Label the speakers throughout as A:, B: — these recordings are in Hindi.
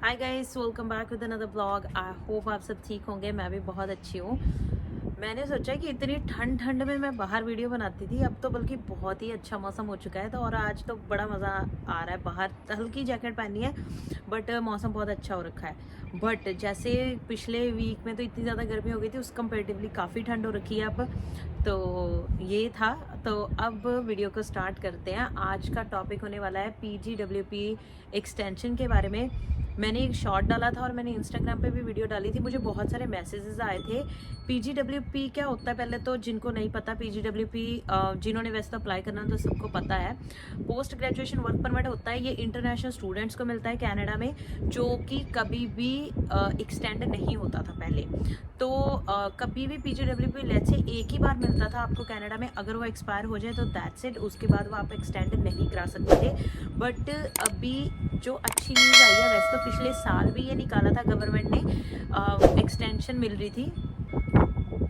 A: Hi guys, welcome back with another blog. I hope आप सब ठीक होंगे। मैं भी बहुत अच्छी हूँ। मैंने सोचा कि इतनी ठंड ठंड में मैं बाहर वीडियो बनाती थी, अब तो बल्कि बहुत ही अच्छा मौसम हो चुका है। तो और आज तो बड़ा मज़ा आ रहा है। बाहर हल्की जैकेट पहनी है बट मौसम बहुत अच्छा हो रखा है। बट जैसे पिछले वीक में तो इतनी ज़्यादा गर्मी हो गई थी, उस कंपेरेटिवली काफ़ी ठंड हो रखी है अब। तो ये था। तो अब वीडियो को स्टार्ट करते हैं। आज का टॉपिक होने वाला है PGWP एक्सटेंशन के बारे में। मैंने एक शॉर्ट डाला था और मैंने इंस्टाग्राम पे भी वीडियो डाली थी। मुझे बहुत सारे मैसेजेस आए थे। PGWP क्या होता है, पहले तो जिनको नहीं पता PGWP, जिन्होंने वैसे तो अप्लाई करना तो सबको पता है। पोस्ट ग्रेजुएशन वर्क परमिट होता है। ये इंटरनेशनल स्टूडेंट्स को मिलता है कनाडा में, जो कि कभी भी एक्सटेंड नहीं होता था पहले। तो कभी भी PGWP लेट्स से एक ही बार मिलता था आपको कनाडा में। अगर वो एक्सपायर हो जाए तो दैट्स इट, उसके बाद वो आप एक्सटेंड नहीं करा सकते थे। बट अभी जो अच्छी न्यूज़ आई है, वैसे तो पिछले साल भी ये निकाला था गवर्नमेंट ने, एक्सटेंशन मिल रही थी।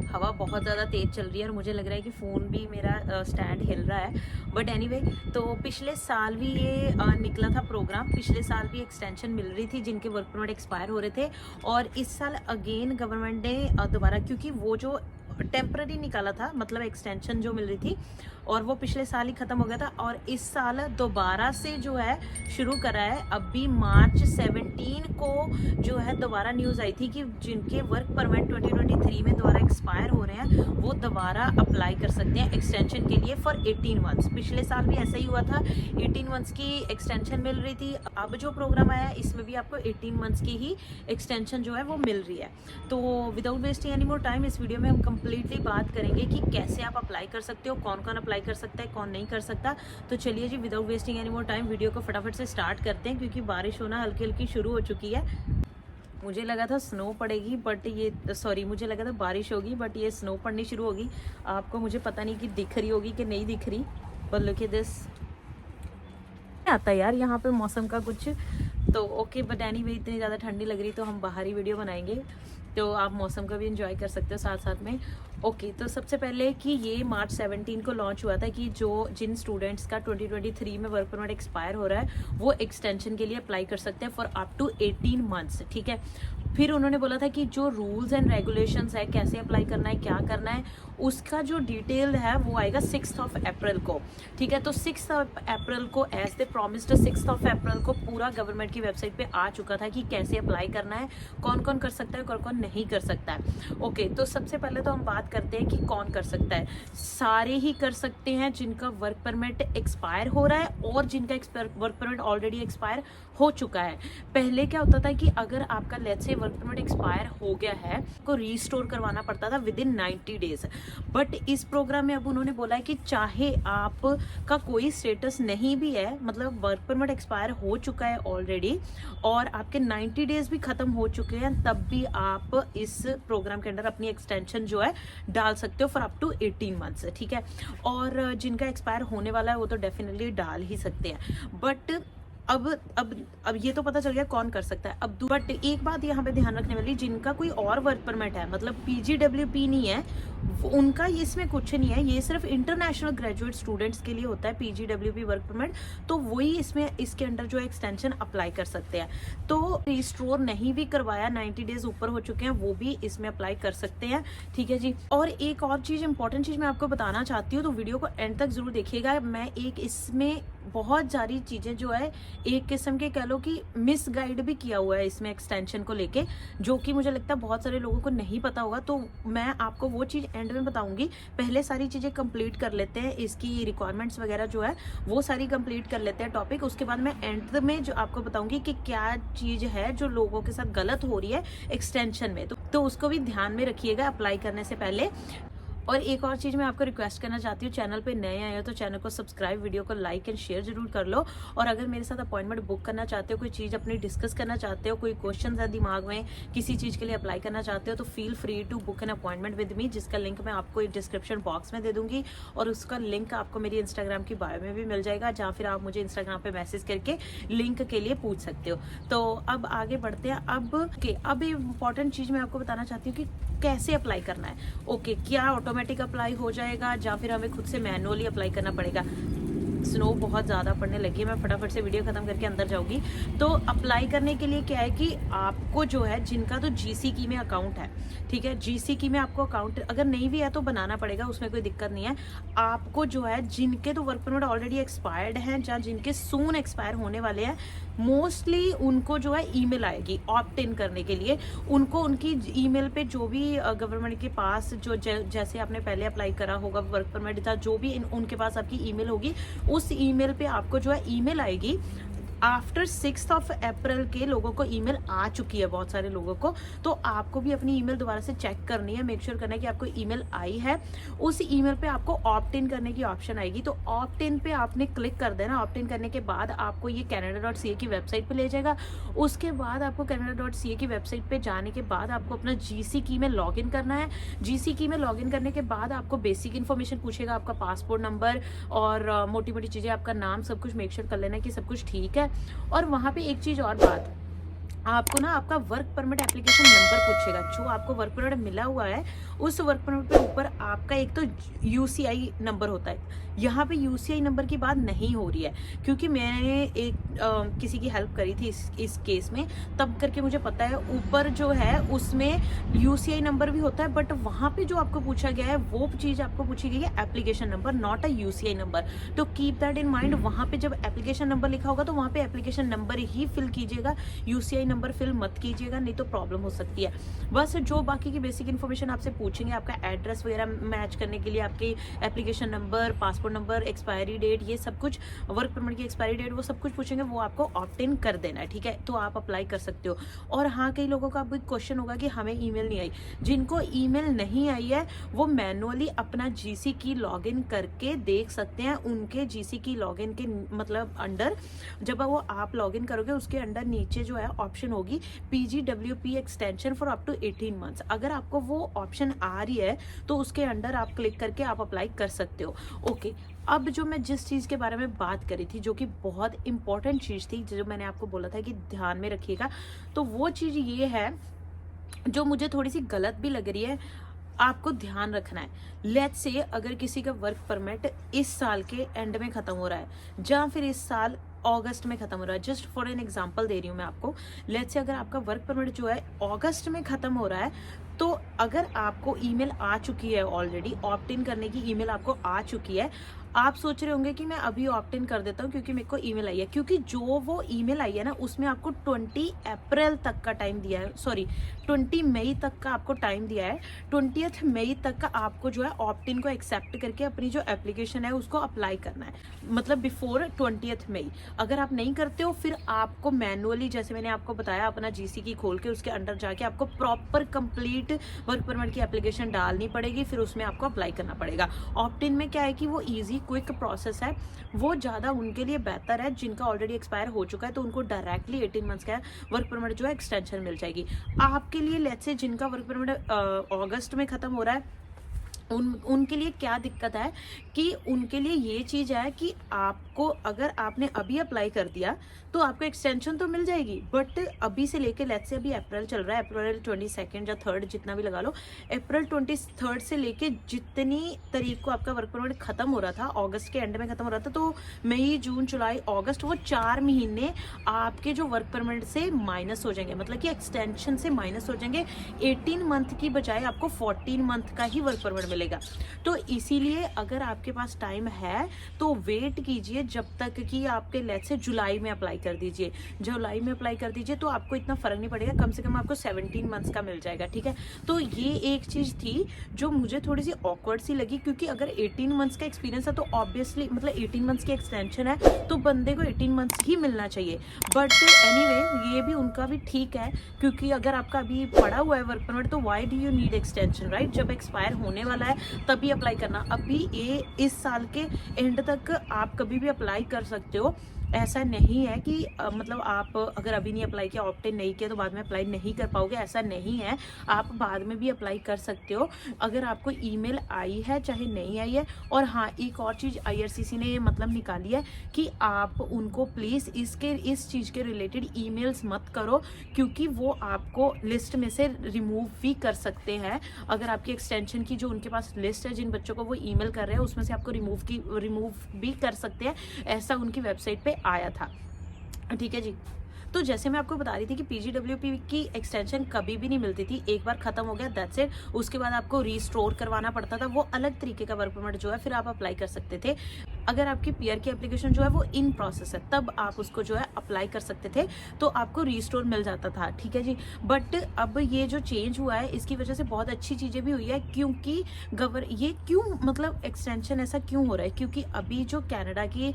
A: हवा बहुत ज़्यादा तेज़ चल रही है और मुझे लग रहा है कि फ़ोन भी मेरा स्टैंड हिल रहा है। बट एनीवे, तो पिछले साल भी ये निकला था प्रोग्राम। पिछले साल भी एक्सटेंशन मिल रही थी जिनके वर्क परमिट एक्सपायर हो रहे थे। और इस साल अगेन गवर्नमेंट ने दोबारा, क्योंकि वो जो टेम्पररी निकाला था, मतलब एक्सटेंशन जो मिल रही थी, और वो पिछले साल ही ख़त्म हो गया था। और इस साल दोबारा से जो है शुरू करा है। अभी मार्च 17 को जो है दोबारा न्यूज़ आई थी कि जिनके वर्क परमिट 2023 में दोबारा एक्सपायर हो रहे हैं, वो दोबारा अप्लाई कर सकते हैं एक्सटेंशन के लिए फॉर 18 मंथ्स। पिछले साल भी ऐसा ही हुआ था, 18 मंथ्स की एक्सटेंशन मिल रही थी। अब जो प्रोग्राम आया है इसमें भी आपको 18 मंथ्स की ही एक्सटेंशन जो है वो मिल रही है। तो without wasting any more time, इस वीडियो में हम कंप्लीटली बात करेंगे कि कैसे आप अप्लाई कर सकते हो, कौन कौन अप्लाई कर सकता है, कौन नहीं कर सकता। तो चलिए जी, without wasting any more time video को फटाफट से स्टार्ट करते हैं, क्योंकि बारिश होना हल्की हल्की शुरू हो चुकी है। मुझे लगा था स्नो पड़ेगी, बट ये सॉरी, मुझे लगा था बारिश होगी, बट ये स्नो पड़नी शुरू होगी। आपको मुझे पता नहीं कि दिख रही होगी कि नहीं दिख रही, बट लुक एट दिस। आता है यार यहाँ पे मौसम का कुछ। तो ओके, बट एनीवे, इतनी ज़्यादा ठंडी लग रही तो हम बाहर ही वीडियो बनाएंगे, तो आप मौसम का भी एंजॉय कर सकते हो साथ साथ में। ओके, तो सबसे पहले कि ये मार्च 17 को लॉन्च हुआ था कि जिन स्टूडेंट्स का 2023 में वर्क परमिट एक्सपायर हो रहा है, वो एक्सटेंशन के लिए अप्लाई कर सकते हैं फॉर अप टू 18 मंथ्स। ठीक है। फिर उन्होंने बोला था कि जो रूल्स एंड रेगुलेशंस है, कैसे अप्लाई करना है, क्या करना है, उसका जो डिटेल है वो आएगा 6 अप्रैल को। ठीक है। तो 6 अप्रैल को, एज दे प्रॉमिस्ड, 6 अप्रैल को पूरा गवर्नमेंट की वेबसाइट पे आ चुका था कि कैसे अप्लाई करना है, कौन कौन कर सकता है, कौन कौन नहीं कर सकता है। ओके, तो सबसे पहले तो हम बात करते हैं कि कौन कर सकता है। सारे ही कर सकते हैं जिनका वर्क परमिट एक्सपायर हो रहा है और जिनका वर्क परमिट ऑलरेडी एक्सपायर हो चुका है। पहले क्या होता था कि अगर आपका let's say work permit expire हो गया है, को रीस्टोर करवाना पड़ता था विद इन 90 डेज। बट इस प्रोग्राम में अब उन्होंने बोला है कि चाहे आपका कोई स्टेटस नहीं भी है, मतलब वर्क परमिट एक्सपायर हो चुका है ऑलरेडी और आपके 90 डेज भी खत्म हो चुके हैं, तब भी आप इस प्रोग्राम के अंदर अपनी एक्सटेंशन जो है डाल सकते हो फॉर अप टू 18 मंथ्स। ठीक है। और जिनका एक्सपायर होने वाला है वो तो डेफिनेटली डाल ही सकते हैं। बट अब ये तो पता चल गया कौन कर सकता है। अब बट एक बात यहाँ पे ध्यान रखने वाली, जिनका कोई और वर्क परमिट है, मतलब PGWP नहीं है, उनका इसमें कुछ नहीं है। ये सिर्फ इंटरनेशनल ग्रेजुएट स्टूडेंट्स के लिए होता है PGWP वर्क परमिट। तो वही इसमें इसके अंडर जो एक्सटेंशन अप्लाई कर सकते हैं। तो रिस्टोर नहीं भी करवाया, 90 डेज ऊपर हो चुके हैं, वो भी इसमें अप्लाई कर सकते हैं। ठीक है जी। और एक और चीज़, इंपॉर्टेंट चीज़ मैं आपको बताना चाहती हूँ, तो वीडियो को एंड तक जरूर देखिएगा। मैं एक इसमें बहुत सारी चीज़ें जो है, एक किस्म के कह लो कि मिस गाइड भी किया हुआ है इसमें एक्सटेंशन को लेके, जो कि मुझे लगता है बहुत सारे लोगों को नहीं पता होगा। तो मैं आपको वो चीज़ एंड में बताऊंगी। पहले सारी चीज़ें कंप्लीट कर लेते हैं, इसकी रिक्वायरमेंट्स वगैरह जो है वो सारी कंप्लीट कर लेते हैं टॉपिक। उसके बाद मैं एंड में जो आपको बताऊंगी कि क्या चीज़ है जो लोगों के साथ गलत हो रही है एक्सटेंशन में, तो उसको भी ध्यान में रखिएगा अप्लाई करने से पहले। और एक और चीज़ मैं आपको रिक्वेस्ट करना चाहती हूँ, चैनल पे नए आए हो तो चैनल को सब्सक्राइब, वीडियो को लाइक एंड शेयर जरूर कर लो। और अगर मेरे साथ अपॉइंटमेंट बुक करना चाहते हो, कोई चीज़ अपनी डिस्कस करना चाहते हो, कोई क्वेश्चन है दिमाग में, किसी चीज़ के लिए अप्लाई करना चाहते हो, तो feel free to book an appointment with me, जिसका लिंक मैं आपको डिस्क्रिप्शन बॉक्स में दे दूँगी। और उसका लिंक आपको मेरी इंस्टाग्राम की बायो में भी मिल जाएगा, जहाँ फिर आप मुझे इंस्टाग्राम पर मैसेज करके लिंक के लिए पूछ सकते हो। तो अब आगे बढ़ते हैं। अब इम्पॉर्टेंट चीज़ मैं आपको बताना चाहती हूँ कि कैसे अप्लाई करना है। ओके, क्या ऑटोमेटिक अप्लाई हो जाएगा या फिर हमें खुद से मैनुअली अप्लाई करना पड़ेगा। स्नो बहुत ज़्यादा पड़ने लगी है। मैं फटाफट से वीडियो ख़त्म करके अंदर जाऊँगी। तो अप्लाई करने के लिए क्या है कि आपको जो है, जिनका तो जीसी की में अकाउंट है, ठीक है, जीसी की में आपको अकाउंट अगर नहीं भी है तो बनाना पड़ेगा, उसमें कोई दिक्कत नहीं है। आपको जो है, जिनके तो वर्क परमिट ऑलरेडी एक्सपायर्ड हैं या जिनके सून एक्सपायर होने वाले हैं, मोस्टली उनको जो है ईमेल आएगी ऑप्ट इन करने के लिए। उनको उनकी ईमेल पे जो भी गवर्नमेंट के पास जो जैसे आपने पहले अप्लाई करा होगा वर्क परमिट था, जो भी उनके पास आपकी ईमेल होगी, उस ईमेल पे आपको जो है ईमेल आएगी। आफ्टर 6 अप्रैल के लोगों को ईमेल आ चुकी है, बहुत सारे लोगों को। तो आपको भी अपनी ईमेल दोबारा से चेक करनी है, मेक श्योर करना है कि आपको ईमेल आई है। उस ईमेल पे आपको ऑप्ट इन करने की ऑप्शन आएगी, तो ऑप्ट इन पे आपने क्लिक कर देना। ऑप्ट इन करने के बाद आपको ये canada.ca की वेबसाइट पे ले जाएगा। उसके बाद आपको canada.ca की वेबसाइट पे जाने के बाद आपको अपना जीसी की में लॉग इन करना है। जीसी की में लॉग इन करने के बाद आपको बेसिक इन्फॉर्मेशन पूछेगा, आपका पासपोर्ट नंबर और मोटी मोटी चीज़ें, आपका नाम, सब कुछ मेक श्योर कर लेना कि सब कुछ ठीक है। और वहाँ पे एक चीज़ और बात, आपको ना आपका वर्क परमिट एप्लीकेशन नंबर पूछेगा। जो आपको वर्क परमिट मिला हुआ है, उस वर्क परमिट पे ऊपर आपका एक तो यूसीआई नंबर होता है। यहाँ पे यूसीआई नंबर की बात नहीं हो रही है, क्योंकि मैंने एक किसी की हेल्प करी थी इस केस में, तब करके मुझे पता है। ऊपर जो है उसमें यूसीआई नंबर भी होता है, बट वहाँ पे जो आपको पूछा गया है वो चीज़ आपको पूछी गई है application number, not a UCI number. तो कीप दैट इन माइंड। वहाँ पे जब एप्लीकेशन नंबर लिखा होगा तो वहाँ पे एप्लीकेशन नंबर ही फिल कीजिएगा, यूसीआई नंबर फिल मत कीजिएगा, नहीं तो प्रॉब्लम हो सकती है। बस जो बाकी की बेसिक इन्फॉर्मेशन आपसे पूछेंगे, आपका एड्रेस वगैरह मैच करने के लिए आपके application number, passport number, expiry date, ये सब कुछ, वर्क परमिट की एक्सपायरी डेट, वो सब कुछ पूछेंगे, वो आपको ऑप्ट इन कर देना है, ठीक है। तो आप अप्लाई कर सकते हो। और हाँ, कई लोगों का भी क्वेश्चन होगा कि हमें ईमेल नहीं आई। जिनको ईमेल नहीं आई है वो मैनुअली अपना जीसी की लॉगिन करके देख सकते हैं। उनके जीसी की लॉगिन के मतलब अंडर, जब वो आप लॉगिन करोगे उसके अंडर नीचे जो है ऑप्शन होगी PGWP extension for up to 18 months. अगर आपको वो ऑप्शन आ रही है तो उसके अंडर आप क्लिक करके आप अप्लाई कर सकते हो। ओके, अब जो मैं जिस चीज़ के बारे में बात करी थी, जो कि बहुत इंपॉर्टेंट चीज़ थी, जो मैंने आपको बोला था कि ध्यान में रखिएगा, तो वो चीज़ ये है जो मुझे थोड़ी सी गलत भी लग रही है, आपको ध्यान रखना है। लेट्स से अगर किसी का वर्क परमिट इस साल के एंड में ख़त्म हो रहा है, या फिर इस साल अगस्त में ख़त्म हो रहा है, जस्ट फॉर एन एग्जांपल दे रही हूँ मैं आपको। लेट्स से अगर आपका वर्क परमिट जो है अगस्त में ख़त्म हो रहा है, तो अगर आपको ईमेल आ चुकी है ऑलरेडी, ऑप्ट इन करने की ईमेल आपको आ चुकी है, आप सोच रहे होंगे कि मैं अभी ऑप्ट इन कर देता हूँ क्योंकि मेरे को ईमेल आई है। क्योंकि जो वो ईमेल आई है ना, उसमें आपको 20 अप्रैल तक का टाइम दिया है, सॉरी 20 मई तक का आपको टाइम दिया है। 20 मई तक का आपको जो है ऑप्ट इन को एक्सेप्ट करके अपनी जो एप्लीकेशन है उसको अप्लाई करना है, मतलब बिफोर 20 मई। अगर आप नहीं करते हो, फिर आपको मैनुअली, जैसे मैंने आपको बताया, अपना जीसी की खोल के उसके अंदर जाके आपको प्रॉपर कंप्लीट वर्क परमिट की एप्लीकेशन डालनी पड़ेगी, फिर उसमें आपको अप्लाई करना पड़ेगा। ऑप्ट इन में क्या है कि वो ईजी क्विक प्रोसेस है, वो ज़्यादा उनके लिए बेहतर है जिनका ऑलरेडी एक्सपायर हो चुका है, तो उनको डायरेक्टली 18 मंथ्स का वर्क परमिट जो है एक्सटेंशन मिल जाएगी। आपके लिए लेट्स से जिनका वर्क परमिट अगस्त में ख़त्म हो रहा है, उनके लिए क्या दिक्कत है कि उनके लिए ये चीज़ है कि आपको, अगर आपने अभी अप्लाई कर दिया तो आपको एक्सटेंशन तो मिल जाएगी, बट अभी से लेके लेट्स से अभी अप्रैल चल रहा है, अप्रैल 22 या 3 जितना भी लगा लो, अप्रैल 23 से लेके जितनी तारीख को आपका वर्क परमिट खत्म हो रहा था, अगस्त के एंड में खत्म हो रहा था, तो मई, जून, जुलाई, अगस्त, वो 4 महीने आपके जो वर्क परमिट से माइनस हो जाएंगे, मतलब कि एक्सटेंशन से माइनस हो जाएंगे। 18 मंथ की बजाय आपको 14 मंथ का ही वर्क परमिट मिलेगा। तो इसीलिए अगर आपके पास टाइम है तो वेट कीजिए जब तक कि आपके लेट्स से जुलाई में अप्लाई कर दीजिए। जुलाई में अप्लाई कर दीजिए तो आपको इतना फर्क नहीं पड़ेगा, कम से कम आपको 17 मंथ्स का मिल जाएगा, ठीक है। तो ये एक चीज़ थी जो मुझे थोड़ी सी ऑकवर्ड सी लगी, क्योंकि अगर 18 मंथ्स का एक्सपीरियंस है तो ऑब्वियसली, मतलब 18 मंथ्स की एक्सटेंशन है तो बंदे को 18 मंथ्स ही मिलना चाहिए। बट एनीवे, ये भी उनका भी ठीक है, क्योंकि अगर आपका अभी पड़ा हुआ है वर्क परमिट तो why do you need extension, right. जब एक्सपायर होने वाला है तभी अप्लाई करना। अभी ये इस साल के एंड तक आप कभी भी अप्लाई कर सकते हो। ऐसा नहीं है कि मतलब आप अगर अभी नहीं अप्लाई किया, ऑप्ट इन नहीं किया तो बाद में अप्लाई नहीं कर पाओगे, ऐसा नहीं है। आप बाद में भी अप्लाई कर सकते हो अगर आपको ईमेल आई है चाहे नहीं आई है। और हाँ, एक और चीज़ IRCC ने मतलब निकाली है कि आप उनको प्लीज़ इस चीज़ के रिलेटेड ईमेल्स मत करो, क्योंकि वो आपको लिस्ट में से रिमूव भी कर सकते हैं। अगर आपकी एक्सटेंशन की जो उनके पास लिस्ट है जिन बच्चों को वो ईमेल कर रहे हैं उसमें से आपको रिमूव भी कर सकते हैं, ऐसा उनकी वेबसाइट पे आया था। ठीक है जी। तो जैसे मैं आपको बता रही थी कि PGWP की एक्सटेंशन कभी भी नहीं मिलती थी, एक बार खत्म हो गया दैट्स इट, उसके बाद आपको रीस्टोर करवाना पड़ता था, वो अलग तरीके का वर्क परमिट जो है फिर आप अप्लाई कर सकते थे। अगर आपकी PR की एप्लीकेशन जो है वो इन प्रोसेस है तब आप उसको जो है अप्लाई कर सकते थे, तो आपको रीस्टोर मिल जाता था। ठीक है जी। बट अब ये जो चेंज हुआ है इसकी वजह से बहुत अच्छी चीज़ें भी हुई है, क्योंकि ये क्यों मतलब एक्सटेंशन ऐसा क्यों हो रहा है, क्योंकि अभी जो कनाडा की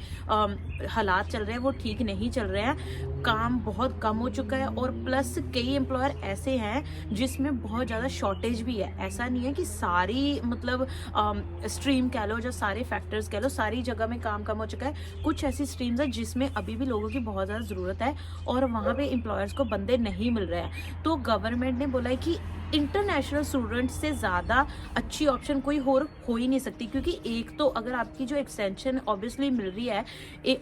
A: हालात चल रहे हैं वो ठीक नहीं चल रहे हैं, काम बहुत कम हो चुका है, और प्लस कई एम्प्लॉयर ऐसे हैं जिसमें बहुत ज़्यादा शॉर्टेज भी है। ऐसा नहीं है कि सारी मतलब स्ट्रीम कह लो या सारे फैक्टर्स कह लो सारी जगह में काम कम हो चुका है, कुछ ऐसी स्ट्रीम्स है जिसमें अभी भी लोगों की बहुत ज़्यादा ज़रूरत है और वहाँ पे एम्प्लॉयर्स को बंदे नहीं मिल रहे हैं। तो गवर्नमेंट ने बोला है कि इंटरनेशनल स्टूडेंट्स से ज़्यादा अच्छी ऑप्शन कोई और हो ही नहीं सकती, क्योंकि एक तो अगर आपकी जो एक्सटेंशन ऑब्वियसली मिल रही है,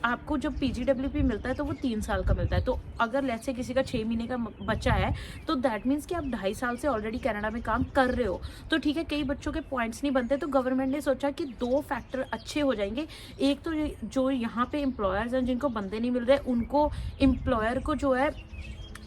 A: आपको जब PGWP मिलता है तो वो 3 साल का मिलता है, तो अगर लेट्स से किसी का 6 महीने का बचा है तो दैट मीन्स कि आप 2.5 साल से ऑलरेडी कनाडा में काम कर रहे हो। तो ठीक है, कई बच्चों के पॉइंट्स नहीं बनते, तो गवर्नमेंट ने सोचा कि 2 फैक्टर अच्छे हो जाएंगे। एक तो जो यहाँ पे एम्प्लॉयर्स हैं जिनको बंदे नहीं मिल रहे, उनको एम्प्लॉयर को जो है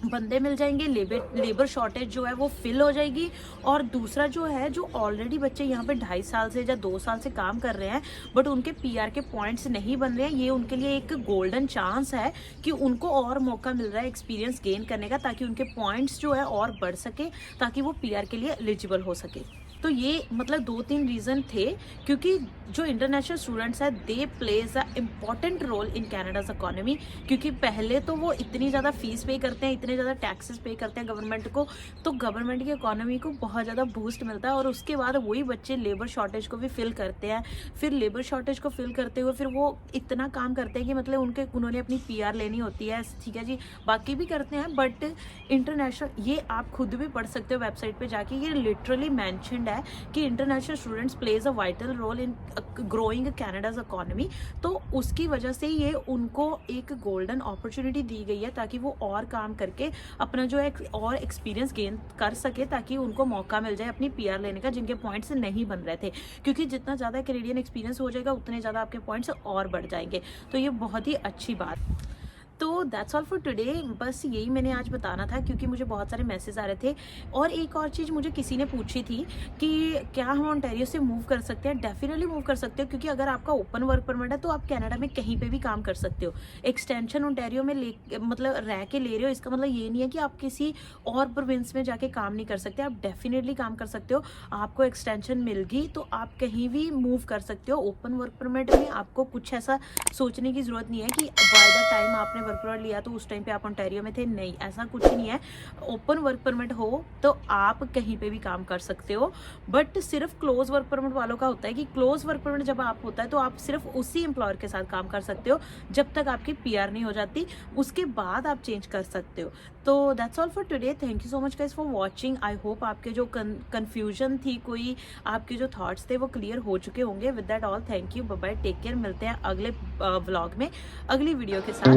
A: बंदे मिल जाएंगे, लेबर शॉर्टेज जो है वो फिल हो जाएगी। और दूसरा जो है, जो ऑलरेडी बच्चे यहाँ पे 2.5 साल से या 2 साल से काम कर रहे हैं बट उनके PR के पॉइंट्स नहीं बन रहे हैं, ये उनके लिए एक गोल्डन चांस है कि उनको और मौका मिल रहा है एक्सपीरियंस गेन करने का, ताकि उनके पॉइंट्स जो है और बढ़ सके, ताकि वो PR के लिए एलिजिबल हो सके। तो ये मतलब 2-3 रीज़न थे, क्योंकि जो इंटरनेशनल स्टूडेंट्स हैं they plays a important role in Canada's economy, क्योंकि पहले तो वो इतनी ज़्यादा फीस पे करते हैं, इतने ज़्यादा टैक्सेस पे करते हैं गवर्नमेंट को, तो गवर्नमेंट की इकोनॉमी को बहुत ज़्यादा बूस्ट मिलता है। और उसके बाद वही बच्चे लेबर शॉर्टेज को भी फिल करते हैं, फिर लेबर शॉर्टेज को फिल करते हुए फिर वो इतना काम करते हैं कि मतलब उन्होंने अपनी PR लेनी होती है। ठीक है जी, बाकी भी करते हैं बट इंटरनेशनल, ये आप खुद भी पढ़ सकते हो वेबसाइट पे जाके, ये लिटरली मैंशनड है कि international students plays a vital role in growing Canada's economy. तो उसकी वजह से ये उनको एक गोल्डन अपॉर्चुनिटी दी गई है, ताकि वो और काम करके अपना जो है और एक्सपीरियंस गेन कर सके, ताकि उनको मौका मिल जाए अपनी PR लेने का जिनके पॉइंट्स नहीं बन रहे थे, क्योंकि जितना ज़्यादा कैनेडियन एक्सपीरियंस हो जाएगा उतने ज़्यादा आपके पॉइंट्स और बढ़ जाएंगे। तो ये बहुत ही अच्छी बात। तो दैट्स ऑल फॉर टुडे, बस यही मैंने आज बताना था, क्योंकि मुझे बहुत सारे मैसेज आ रहे थे। और एक और चीज़ मुझे किसी ने पूछी थी कि क्या हम ओंटारियो से मूव कर सकते हैं। डेफिनेटली मूव कर सकते हो, क्योंकि अगर आपका ओपन वर्क परमिट है तो आप कनाडा में कहीं पे भी काम कर सकते हो। एक्सटेंशन ओंटारियो में मतलब रह के ले रहे हो, इसका मतलब ये नहीं है कि आप किसी और प्रोविंस में जाके काम नहीं कर सकते, आप डेफिनेटली काम कर सकते हो। आपको एक्सटेंशन मिल गई तो आप कहीं भी मूव कर सकते हो। ओपन वर्क परमिट में आपको कुछ ऐसा सोचने की ज़रूरत नहीं है कि बाय द टाइम आपने वर्क परमिट लिया तो उस टाइम पे आप ओंटारियो में थे, नहीं, ऐसा कुछ नहीं है। ओपन वर्क परमिट हो तो आप कहीं पे भी काम कर सकते हो, बट सिर्फ क्लोज वर्क परमिट वालों का होता है कि क्लोज वर्क परमिट जब आप होता है तो आप सिर्फ उसी एम्प्लॉयर के साथ काम कर सकते हो जब तक आपकी PR नहीं हो जाती, उसके बाद आप चेंज कर सकते हो। तो that's all for today, thank you so much guys for watching. I hope आपके जो कन्फ्यूजन थी, कोई आपके जो थॉट्स थे वो क्लियर हो चुके होंगे। With that all, thank you, bye bye, take care. मिलते हैं अगले व्लॉग में अगली वीडियो के साथ।